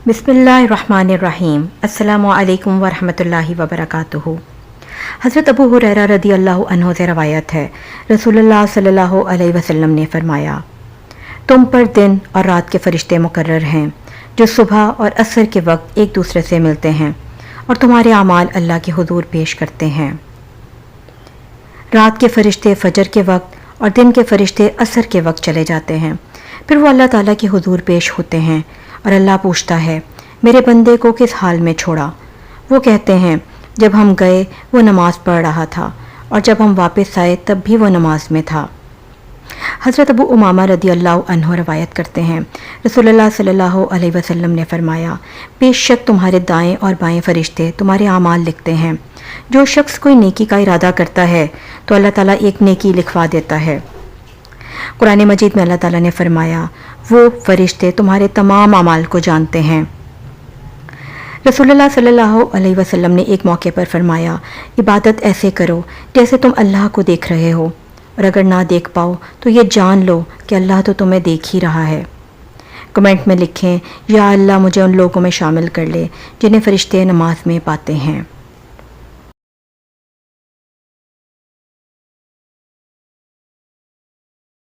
बिस्मिल्लाहिर्रहमानिर्रहीम। अस्सलामु अलैकुम वरहमतुल्लाहि वबरकातुहू। हज़रत अबू हुरैरा रदी अल्लाह अन्हु से रवायत है, रसूलुल्लाह सल्लल्लाहु अलैहि वसल्लम ने फरमाया, तुम पर दिन और रात के फ़रिश्ते मुकर्रर हैं जो सुबह और असर के वक्त एक दूसरे से मिलते हैं और तुम्हारे अमाल अल्लाह के हुजूर पेश करते हैं। रात के फ़रिश्ते फ़जर के वक्त और दिन के फ़रिश्ते असर के वक्त चले जाते हैं, फिर वो अल्लाह ताला के हुजूर पेश होते हैं और अल्लाह पूछता है, मेरे बंदे को किस हाल में छोड़ा? वो कहते हैं, जब हम गए वो नमाज पढ़ रहा था और जब हम वापस आए तब भी वो नमाज में था। हज़रत अबू उमामा रदी अल्लाह अन्हु रवायत करते हैं, रसूलुल्लाह सल्लल्लाहु अलैहि वसल्लम ने फरमाया, बेशक तुम्हारे दाएं और बाएं फरिश्ते तुम्हारे आमाल लिखते हैं। जो शख्स कोई नेकी का इरादा करता है तो अल्लाह ताला एक नेकी लिखवा देता है। कुरान मजीद में अल्लाह ताला ने फरमाया, वो फरिश्ते तुम्हारे तमाम अमाल को जानते हैं। रसूलुल्लाह सल्लल्लाहु अलैहि वसल्लम ने एक मौके पर फरमाया, इबादत ऐसे करो जैसे तुम अल्लाह को देख रहे हो, और अगर ना देख पाओ तो ये जान लो कि अल्लाह तो तुम्हें देख ही रहा है। कमेंट में लिखें, या अल्लाह मुझे उन लोगों में शामिल कर ले जिन्हें फरिश्ते नमाज में पाते हैं।